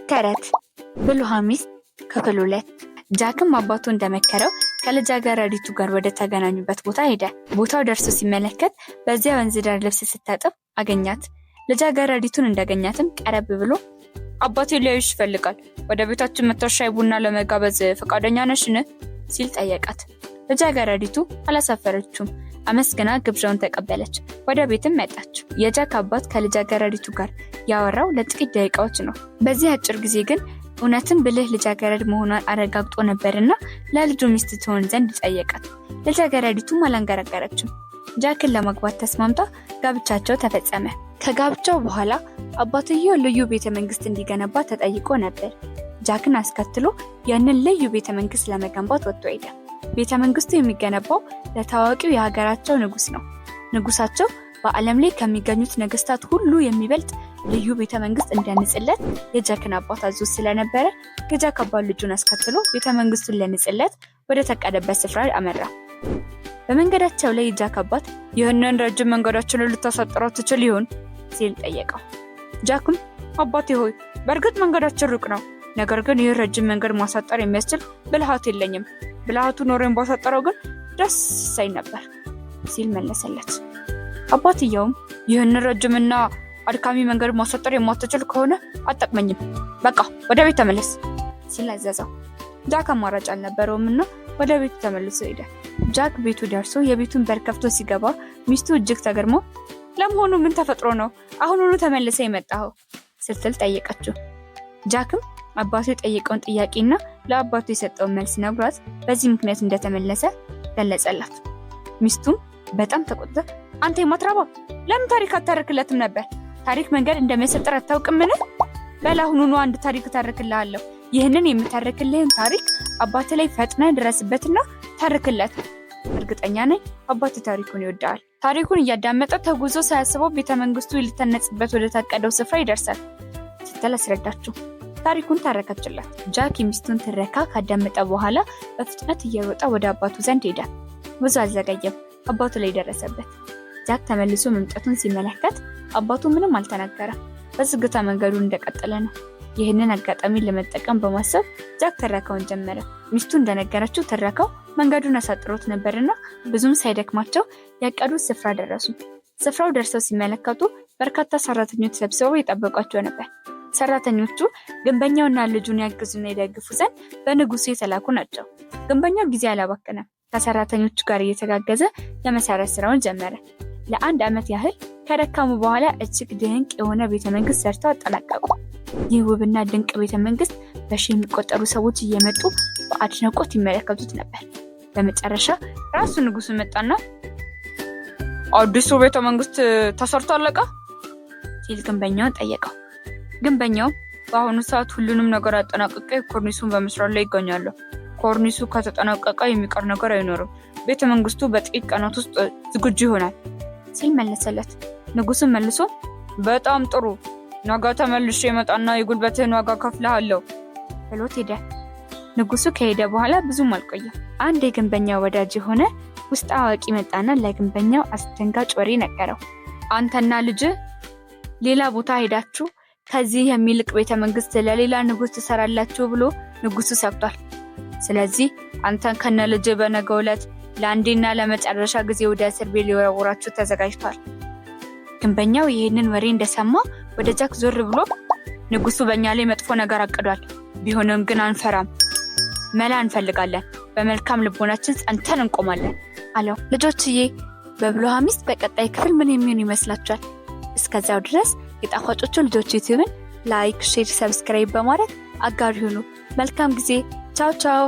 ተረት ብልኋ ሚስት ክፍል 2። ጃክም አባቱ እንደመከረው ከልጃገረዲቱ ጋር ወደ ተገናኙበት ቦታ ሄደ። ቦታው ደርሶ ሲመለከት በዚያ ወንዝ ዳር ልብስ ስታጥብ አገኛት። ልጃገረዲቱን እንዳገኛትም ቀረብ ብሎ አባቴ ሊያዩሽ ይፈልጋል፣ ወደ ቤታችን መጥተሽ ሻይ ቡና ለመጋበዝ ፈቃደኛ ነሽን? ሲል ጠየቃት። ልጃገረዲቱ አላሳፈረችውም። አመስግና ግብዣውን ተቀበለች። ወደ ቤትም መጣች። የጃክ አባት ከልጃገረዲቱ ጋር ያወራው ለጥቂት ደቂቃዎች ነው። በዚህ አጭር ጊዜ ግን እውነትም ብልህ ልጃገረድ መሆኗን አረጋግጦ ነበርና ለልጁ ሚስት ትሆን ዘንድ ጠየቃት። ልጃገረዲቱም አላንገራገረችም። ጃክን ለማግባት ተስማምታ ጋብቻቸው ተፈጸመ። ከጋብቻው በኋላ አባትየው ልዩ ቤተመንግስት እንዲገነባ ተጠይቆ ነበር። ጃክን አስከትሎ ያንን ልዩ ቤተመንግስት ለመገንባት ወጥቶ ሄደ። ቤተመንግስቱ የሚገነባው ለታዋቂው የሀገራቸው ንጉስ ነው። ንጉሳቸው በዓለም ላይ ከሚገኙት ነገስታት ሁሉ የሚበልጥ ልዩ ቤተመንግስት እንዲያንጽለት የጃክን አባት አዞ ስለነበረ የጃክ አባት ልጁን አስከትሎ ቤተመንግስቱን ለንጽለት ወደ ተቀደበት ስፍራ አመራ። በመንገዳቸው ላይ የጃክ አባት ይህንን ረጅም መንገዳችንን ልታሳጥረው ትችል ይሆን ሲል ጠየቀው። ጃክም አባቴ ሆይ በእርግጥ መንገዳችን ሩቅ ነው፣ ነገር ግን ይህ ረጅም መንገድ ማሳጠር የሚያስችል ብልሃት የለኝም። ብልሃቱ ኖሬን ባሳጠረው ግን ደስ ሳይ ነበር ሲል መለሰለት። አባትየውም ይህን ረጅምና አድካሚ መንገድ ማሳጠር የማትችል ከሆነ አጠቅመኝም፣ በቃ ወደ ቤት ተመለስ ሲል አዘዘው። ጃክ አማራጭ አልነበረውምና ወደ ቤቱ ተመልሶ ሄደ። ጃክ ቤቱ ደርሶ የቤቱን በር ከፍቶ ሲገባ ሚስቱ እጅግ ተገርማ ለመሆኑ ምን ተፈጥሮ ነው አሁኑኑ ተመልሰ የመጣኸው ስትል ጠየቀችው። ጃክም አባቱ የጠየቀውን ጥያቄና ለአባቱ የሰጠውን መልስ ነግሯት በዚህ ምክንያት እንደተመለሰ ገለጸላት። ሚስቱም በጣም ተቆጥታ አንተ የማትረባ ለምን ታሪክ አታርክለትም ነበር? ታሪክ መንገድ እንደሚያሰጥር አታውቅምን? በላሁኑኑ አንድ ታሪክ ታርክልሃለሁ። ይህንን የምታርክልህን ታሪክ አባት ላይ ፈጥነ ድረስበትና ታርክለት። እርግጠኛ ነኝ አባት ታሪኩን ይወዳል። ታሪኩን እያዳመጠ ተጉዞ ሳያስበው ቤተመንግስቱ ሊተነጽበት ወደ ታቀደው ስፍራ ይደርሳል ስትል አስረዳችው። ታሪኩን ታረከችላት። ጃክ የሚስቱን ትረካ ካዳመጠ በኋላ በፍጥነት እየሮጠ ወደ አባቱ ዘንድ ሄደ። ብዙ አልዘገየም፣ አባቱ ላይ ደረሰበት። ጃክ ተመልሶ መምጣቱን ሲመለከት አባቱ ምንም አልተናገረም። በዝግታ መንገዱን እንደቀጠለ ነው። ይህንን አጋጣሚ ለመጠቀም በማሰብ ጃክ ትረካውን ጀመረ። ሚስቱ እንደነገረችው ትረካው መንገዱን አሳጥሮት ነበርና ብዙም ሳይደክማቸው ያቀዱት ስፍራ ደረሱ። ስፍራው ደርሰው ሲመለከቱ በርካታ ሰራተኞች ሰብስበው ይጠብቋቸው ነበር። ሰራተኞቹ ግንበኛውና ልጁን ያግዙና ይደግፉ ዘንድ በንጉሱ የተላኩ ናቸው። ግንበኛው ጊዜ አላባከነም። ከሰራተኞቹ ጋር እየተጋገዘ የመሰረት ስራውን ጀመረ። ለ1 ዓመት ያህል ከደከሙ በኋላ እጅግ ድንቅ የሆነ ቤተመንግስት ሰርተው አጠናቀቁ። ይህ ውብና ድንቅ ቤተመንግስት በሺህ የሚቆጠሩ ሰዎች እየመጡ በአድናቆት ይመለከቱት ነበር። በመጨረሻ ራሱ ንጉሱ መጣና አዲሱ ቤተመንግስት ተሰርቶ አለቀ ሲል ግንበኛውን ጠየቀው። ግንበኛው በአሁኑ ሰዓት ሁሉንም ነገር አጠናቅቄ ኮርኒሱን በመስራት ላይ ይገኛለሁ። ኮርኒሱ ከተጠናቀቀ የሚቀር ነገር አይኖርም። ቤተመንግስቱ በጥቂት ቀናት ውስጥ ዝግጁ ይሆናል ሲል መለሰለት። ንጉሱም መልሶ በጣም ጥሩ፣ ነገ ተመልሼ እመጣና የጉልበትህን ዋጋ ከፍልሃለሁ ብሎት ሄደ። ንጉሱ ከሄደ በኋላ ብዙም አልቆየም። አንድ የግንበኛው ወዳጅ የሆነ ውስጥ አዋቂ መጣና ለግንበኛው አስደንጋጭ ወሬ ነገረው። አንተና ልጅ ሌላ ቦታ ሄዳችሁ ከዚህ የሚልቅ ቤተመንግስት ለሌላ ንጉስ ትሰራላችሁ ብሎ ንጉሱ ሰብቷል። ስለዚህ አንተን ከነ ልጅ በነገው ዕለት ለአንዴና ለመጨረሻ ጊዜ ወደ እስር ቤት ሊወረውራችሁ ተዘጋጅቷል። ግንበኛው ይህንን ወሬ እንደሰማ ወደ ጃክ ዞር ብሎ ንጉሱ በእኛ ላይ መጥፎ ነገር አቅዷል፣ ቢሆንም ግን አንፈራም፣ መላ እንፈልጋለን፣ በመልካም ልቦናችን ጸንተን እንቆማለን አለው። ልጆችዬ በብልኋ ሚስት በቀጣይ ክፍል ምን የሚሆን ይመስላችኋል? እስከዛው ድረስ የጣፋጮቹ ልጆች ዩቲዩብን ላይክ፣ ሼር፣ ሰብስክራይብ በማድረግ አጋር ይሁኑ። መልካም ጊዜ። ቻው ቻው።